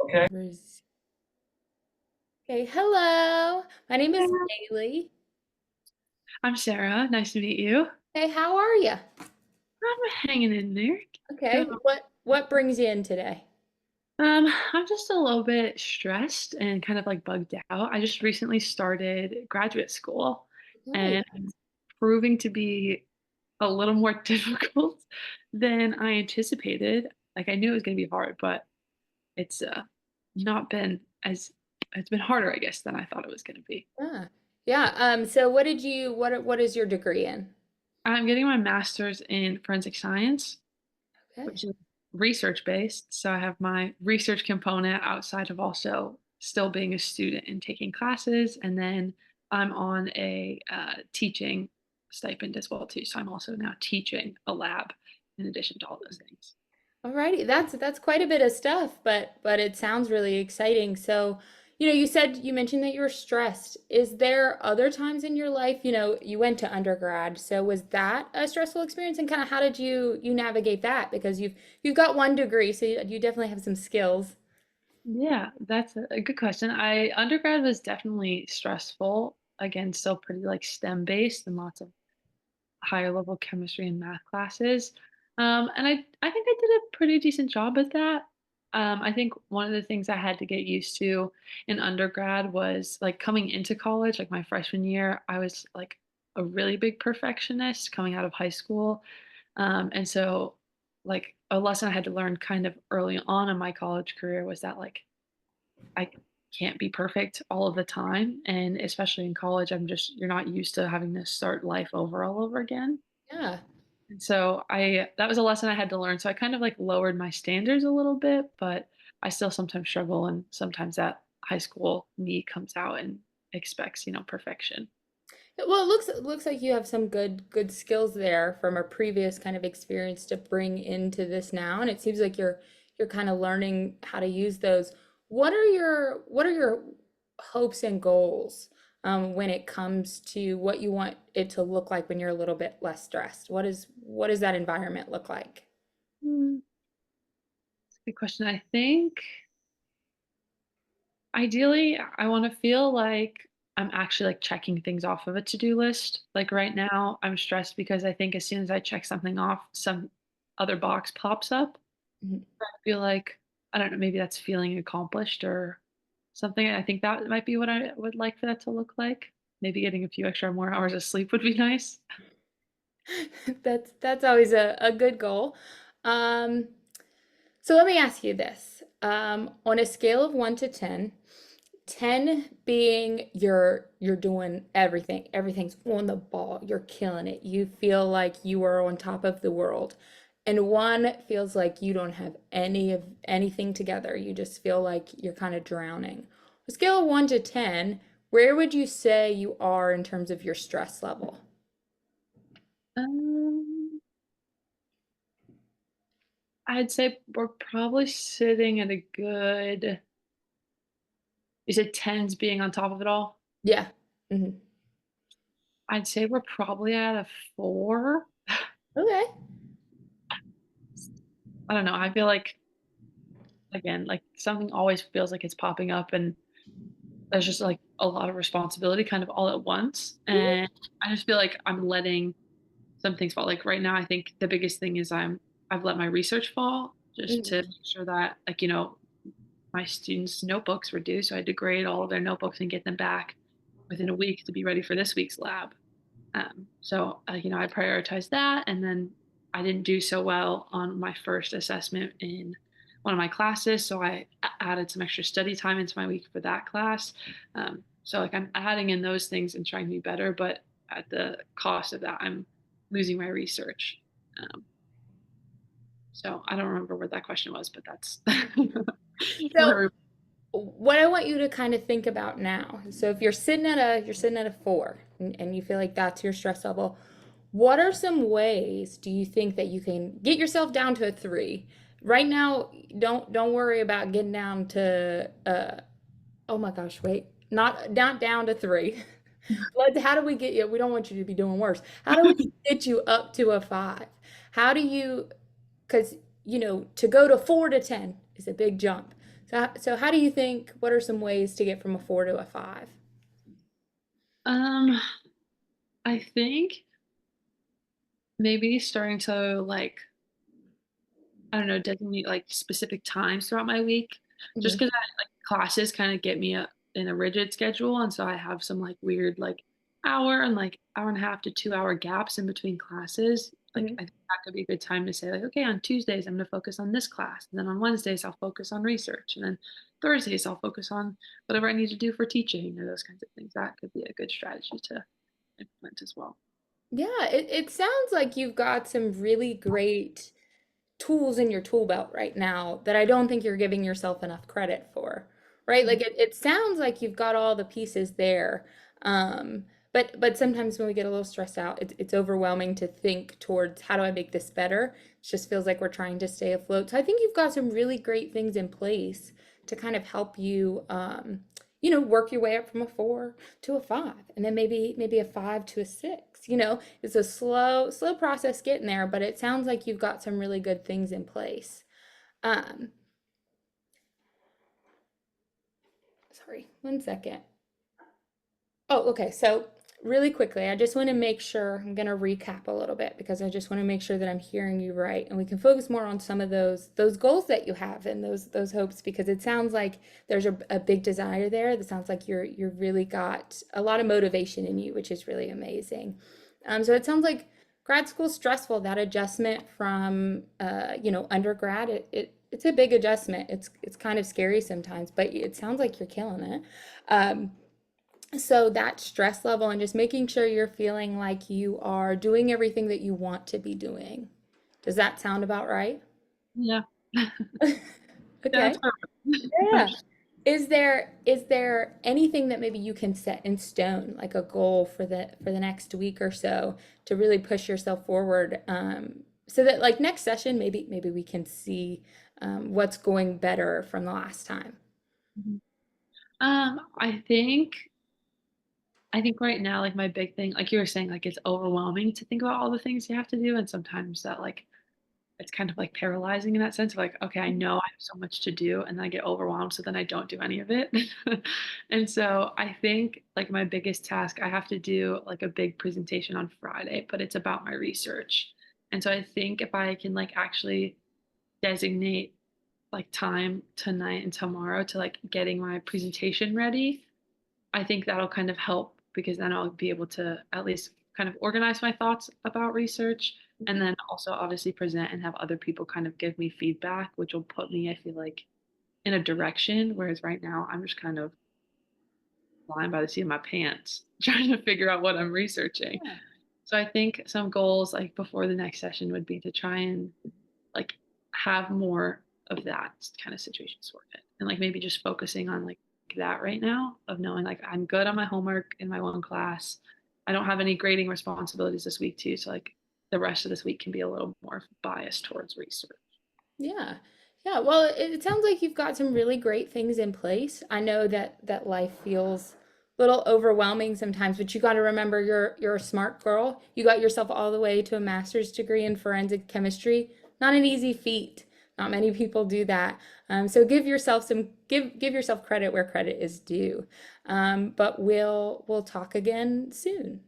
Okay. Okay, hello. My name is Bailey. I'm Sarah. Nice to meet you. Hey, how are you? I'm hanging in there. Go. Okay, what brings you in today? I'm just a little bit stressed and kind of like bugged out. I just recently started graduate school Okay. and it's proving to be a little more difficult than I anticipated. Like I knew it was going to be hard, but it's not been as it's been harder, I guess, than I thought it was going to be. Yeah. Yeah, so what is your degree in? I'm getting my master's in forensic science, Okay. which is research based. So I have my research component outside of also still being a student and taking classes. And then I'm on a teaching stipend as well too. So I'm also now teaching a lab in addition to all those things. Alrighty, that's quite a bit of stuff, but it sounds really exciting. So, you mentioned that you were stressed. Is there other times in your life, you went to undergrad, so was that a stressful experience, and kind of how did you navigate that? Because you've got one degree, so you definitely have some skills. Yeah, that's a good question. I undergrad was definitely stressful. Again, still pretty like STEM based and lots of higher level chemistry and math classes. And I think I did a pretty decent job at that. I think one of the things I had to get used to in undergrad was like coming into college, like my freshman year, I was like a really big perfectionist coming out of high school. And so, like, a lesson I had to learn kind of early on in my college career was that, like, I can't be perfect all of the time. And especially in college, you're not used to having to start life over all over again. Yeah. And so that was a lesson I had to learn. So I kind of like lowered my standards a little bit, but I still sometimes struggle and sometimes that high school me comes out and expects, perfection. Well, it looks like you have some good skills there from a previous kind of experience to bring into this now, and it seems like you're kind of learning how to use those. What are your hopes and goals when it comes to what you want it to look like when you're a little bit less stressed? What does that environment look like? Hmm, good question. I think ideally I want to feel like I'm actually like checking things off of a to-do list. Like right now, I'm stressed because I think as soon as I check something off, some other box pops up. Mhm. I feel like, I don't know, maybe that's feeling accomplished or something. I think that might be what I would like for that to look like. Maybe getting a few extra more hours of sleep would be nice. That's always a good goal. Um, so let me ask you this. On a scale of 1 to 10, 10 being you're doing everything. Everything's on the ball. You're killing it. You feel like you are on top of the world. And 1 feels like you don't have anything together. You just feel like you're kind of drowning. On a scale of 1 to 10, where would you say you are in terms of your stress level? Um, I'd say we're probably sitting at a good, you said tens being on top of it all. Yeah. Hmm. I'd say we're probably at a four. Okay. I don't know. I feel like, again, like something always feels like it's popping up and there's just like a lot of responsibility kind of all at once. And I just feel like I'm letting some things fall. Like right now, I think the biggest thing is I've let my research fall just to Mhm. make sure that like, my students' notebooks were due. So I had to grade all of their notebooks and get them back within a week to be ready for this week's lab. I prioritized that, and then I didn't do so well on my first assessment in one of my classes, so I added some extra study time into my week for that class. So like I'm adding in those things and trying to be better, but at the cost of that, I'm losing my research. Um, so I don't remember what that question was, but that's So where. what I want you to kind of think about now. So if you're sitting at a 4 and you feel like that's your stress level, what are some ways do you think that you can get yourself down to a 3? Right now, don't worry about getting down to oh my gosh, wait. Not down to 3. How do we get you? We don't want you to be doing worse. How do we get you up to a 5? How do you, because to go to 4 to 10 is a big jump. So how do you think, what are some ways to get from a 4 to a 5? Um, I think maybe starting to like I don't know, designate like specific times throughout my week, just Hmm. because classes kind of get me in a rigid schedule, and so I have some like weird like hour and like hour and a half to 2 hour gaps in between classes. Like Hmm. I think that could be a good time to say like, okay, on Tuesdays I'm going to focus on this class, and then on Wednesdays I'll focus on research, and then Thursdays I'll focus on whatever I need to do for teaching or those kinds of things. That could be a good strategy to implement as well. Yeah, it sounds like you've got some really great tools in your tool belt right now that I don't think you're giving yourself enough credit for, right? Mhm. Like it sounds like you've got all the pieces there. Um, but sometimes when we get a little stressed out, it's overwhelming to think towards how do I make this better? It just feels like we're trying to stay afloat. So I think you've got some really great things in place to kind of help you, work your way up from a 4 to a 5, and then maybe a 5 to a 6. It's a slow process getting there, but it sounds like you've got some really good things in place. Um, Sorry, 1 second. Oh, okay. So really quickly, I just want to make sure I'm going to recap a little bit because I just want to make sure that I'm hearing you right, and we can focus more on some of those goals that you have and those hopes, because it sounds like there's a big desire there. It sounds like you're really got a lot of motivation in you, which is really amazing. So it sounds like grad school's stressful. That adjustment from undergrad, it's a big adjustment. It's kind of scary sometimes, but it sounds like you're killing it. Um, so that stress level and just making sure you're feeling like you are doing everything that you want to be doing. Does that sound about right? Yeah, yeah, that's Okay. Yeah. perfect. Is there anything that maybe you can set in stone, like a goal for the next week or so, to really push yourself forward, so that like next session maybe we can see what's going better from the last time. Mhm. I think right now, like my big thing, like you were saying, like it's overwhelming to think about all the things you have to do, and sometimes that like it's kind of like paralyzing in that sense of like, okay, I know I have so much to do, and then I get overwhelmed, so then I don't do any of it. And so I think like my biggest task, I have to do like a big presentation on Friday, but it's about my research. And so I think if I can like actually designate like time tonight and tomorrow to like getting my presentation ready, I think that'll kind of help because then I'll be able to at least kind of organize my thoughts about research and then also obviously present and have other people kind of give me feedback, which will put me, I feel like, in a direction. Whereas right now, I'm just kind of flying by the seat of my pants, trying to figure out what I'm researching. Yeah. So I think some goals like before the next session would be to try and like have more of that kind of situation sorted and like maybe just focusing on like that right now of knowing like I'm good on my homework in my one class. I don't have any grading responsibilities this week too, so like the rest of this week can be a little more biased towards research. Yeah. Yeah. Well, it sounds like you've got some really great things in place. I know that life feels a little overwhelming sometimes, but you got to remember you're a smart girl. You got yourself all the way to a master's degree in forensic chemistry. Not an easy feat. Not many people do that. So give yourself credit where credit is due. But we'll talk again soon.